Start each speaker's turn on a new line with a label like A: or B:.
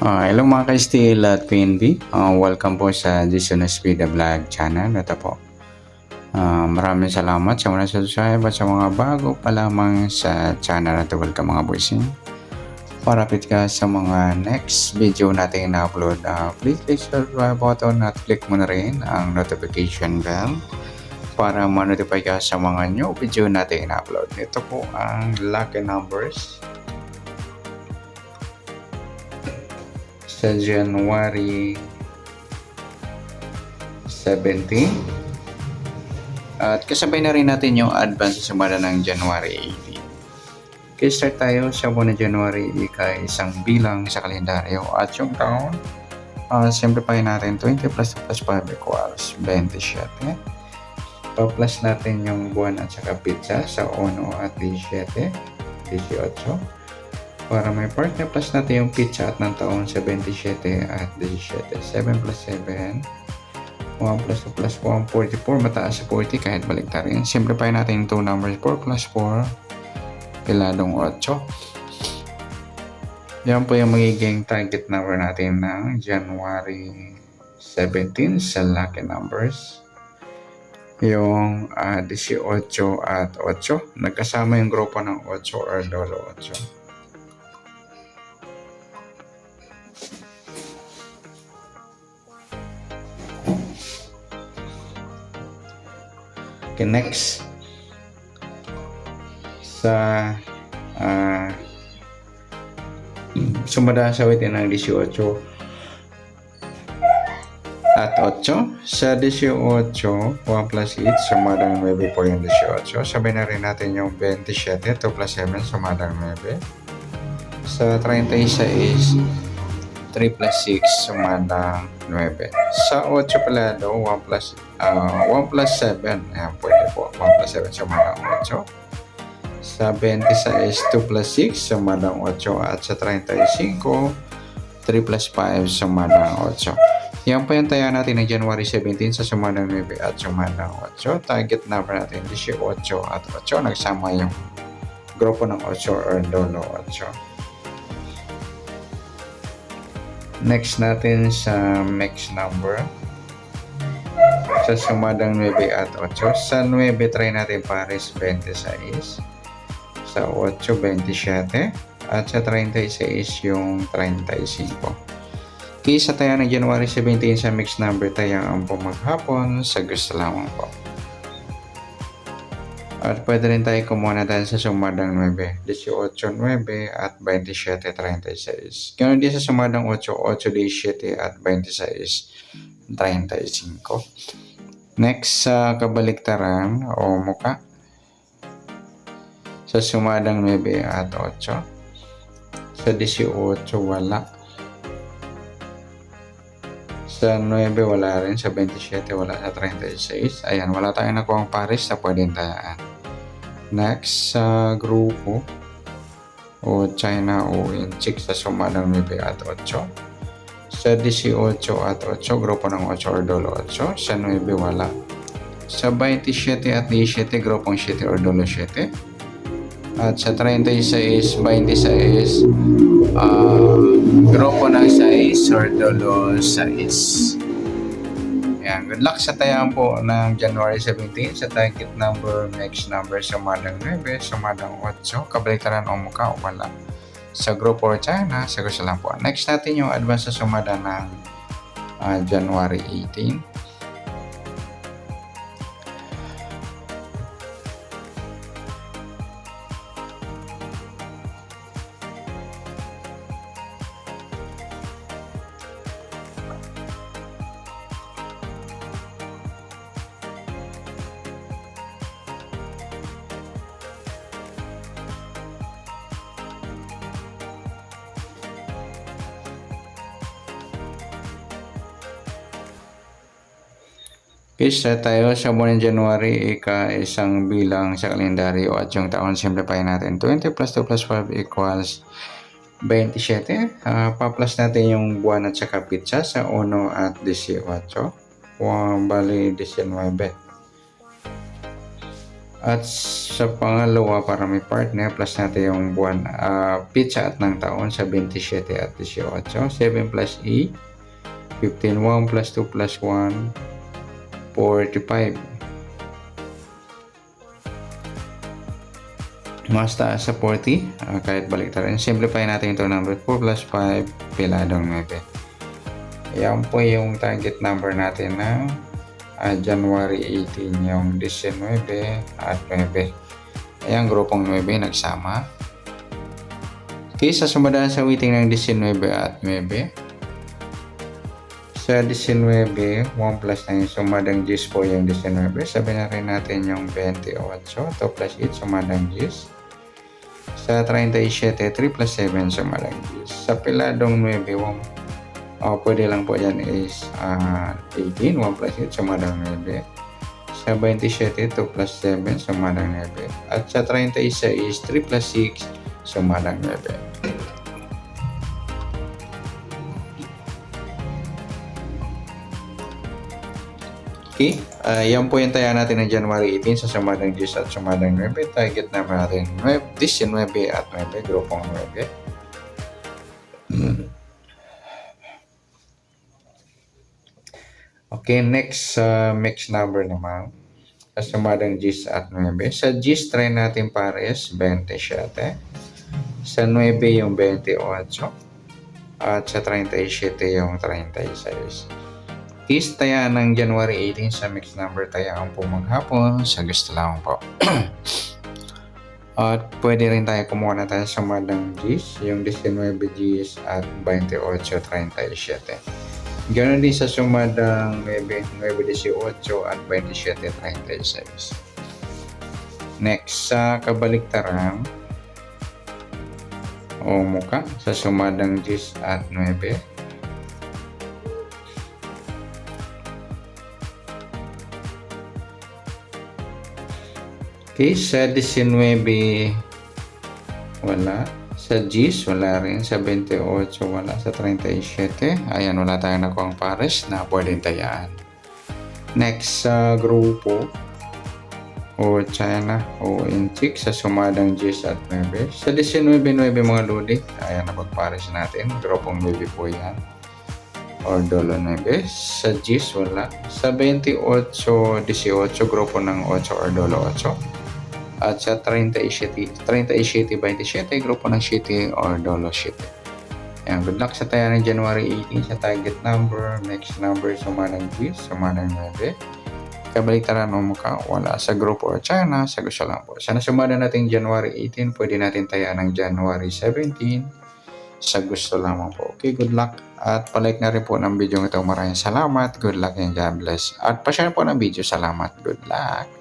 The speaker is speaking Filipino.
A: Hello mga ka-Steel at PNB. Welcome po sa Jason Espida Vlog channel. Ito po. Maraming salamat sa mga subscribe at sa mga bago pa lamang sa channel na ito. Welcome mga boysing. Para update ka sa mga next video natin na-upload, please click subscribe button at click mo na rin ang notification bell para ma-notify ka sa mga new video natin na-upload. Ito po ang lucky numbers sa January 17 at kasabay na rin natin yung advance sa sumada ng January 18. Kaya start tayo sa buwan ng January, isang bilang sa kalendaryo at yung taon, simplify natin 20 plus 5 equals 27. Pa-plus natin yung buwan at saka pizza sa 1 at 17, 18. Para may partner plus natin yung pizza at ng taon 77 at 17. 7 plus 7. 1 plus 2 plus 1, 44. Mataas sa 40 kahit baligtad rin. Simplify natin yung 2 numbers. 4 plus 4. Piladong 8. Yan po yung magiging target number natin ng January 17 sa lucky numbers. Yung 18 at 8. Nagkasama yung grupo ng 8 or dolo 8. Okay, next sa sumada sa witin ng 18 at 8. Sa 18, 1 plus 8 sumadang 9 po yung 18. Sabihin na rin natin yung 27, 2 plus 7 sumadang 9. Sa 36, 3 plus 6 sumadang 9. Sa 8 pala daw, 1 plus 7. Ayan, pwede po. 1 plus 7 sumadang 8. Sa 26, 2 plus 6 sumadang 8. At sa 35, 3 plus 5 sumadang 8. Yan po yung taya natin ng January 17 sa sumadang 9 at sumadang 8. Target number natin 18 at 8. Nagsama yung grupo ng 8 or dolo 8. Next natin sa mix number. Sa sumadang 9 at 8. Sa 9, try natin pares 26. Sa 8, 27. At sa 36 yung 35. Okay, sa taya ng January 17 sa mix number tayang ang maghapon sa gusto lamang po. At pwede rin tayo kumuha natin sa sumadang 9, 18, 9 at 27, 36. Ganoon din sa sumadang 8, 8, 17 at 26, 35. Next sa kabaliktaran o muka. Sa sumadang 9 at 8. Sa 18 wala. Sa 9 wala rin. Sa 27 wala. Sa 36. Ayan, wala tayong nakuha ang pares sa pwedeng tayaan. Next sa grupo o China o Inchik sa sumadang 9 at 8. Sa 18 at 8, grupo ng 8 or dolo 8. Sa 9 wala. Sa 27 at 17, grupong 7 or dolo 7. At sa 36, 26, grupo ng 6 or dolo 6. Yan. Good luck sa tayaan po ng January 17 sa target number, next number, sumadang 9, sumadang 8, kabaliktaran o mukha o wala. Sa group or China, sa gusto lang po. Next natin yung advance sa sumada ng January 18. Okay, start tayo sa buwan ng January, isang bilang sa kalendaryo at yung taon simplify natin. 20 plus 2 plus 5 equals 27. Pa-plus natin yung buwan at saka pizza sa 1 at 18. Bali 19. At sa pangalawa, para may partner, plus natin yung buwan, pizza at ng taon sa 27 at 18. 7 plus E, 15, 1 plus 2 plus 1, 45. Mas taas sa 40, kahit balik rin. Simplify natin ito number 4 plus 5, piladong 9. Yan po yung target number natin na January 18, yung 19 at 9. Ayan, grupong 9 nagsama. Okay, sa sumadaan sa weighting ng 19 at 9. Sa 19, 1 plus na yung sumadang 10 po yung 19. Sabi na rin natin yung 28. 2 plus 8 sumadang 10. Sa 37, 3 plus 7 sumadang 10. Sa piladong 9, pwede lang po yan is 18, 1 plus 8 sumadang 9. Sa 27, 2 plus 7 sumadang 9. At sa 36 is 3 plus 6 sumadang 9. Okay, yan po yung taya natin ng January 18 sa sumadang 10 at sumadang 9. Target naman natin 19 at 9, grupong 9. Okay, next mix number naman. Sa sumadang 10 at 9. Sa 10, try natin pares 27. Sa 9 yung 28. At sa 37 yung 36. Is taya ng January 18 sa mix number taya ang po maghapon sa gusto lang po. At pwede rin tayo kumuha na tayo sa sumadang 10, yung 19 Gs at 28, 37. Ganoon din sa sumadang 9, 18 at 27, 36. Next, sa kabaliktaran o muka sa sumadang 10 at 9. Okay, sa 19, wala. Sa 10, wala rin. Sa 28, wala. Sa 37, ayan, wala tayong nakuha ang pares na pwedeng tayaan. Next, sa grupo o China o Inchik sa sumadang 10 at 9. Sa 19, 9 mga lodi, ayan, napagpares natin. Grupong 9 po yan. Or dolo 9. Sa 10, wala. Sa 28, 18, grupo ng 8 or dolo 8. At sa 37, 27, grupo ng 7 or dolo 7. Ayan, good luck sa taya ng January 18 sa target number. Next number, sumanang 10, sumanang 9. Kabaliktaran o mukha, wala. Sa grupo or China, sa gusto lang po. Sana sumada natin January 18, pwede natin taya ng January 17. Sa gusto lamang po. Okay, good luck. At palike na rin po ng video ito. Maraming salamat. Good luck and God bless. At pa-share po ng video. Salamat. Good luck.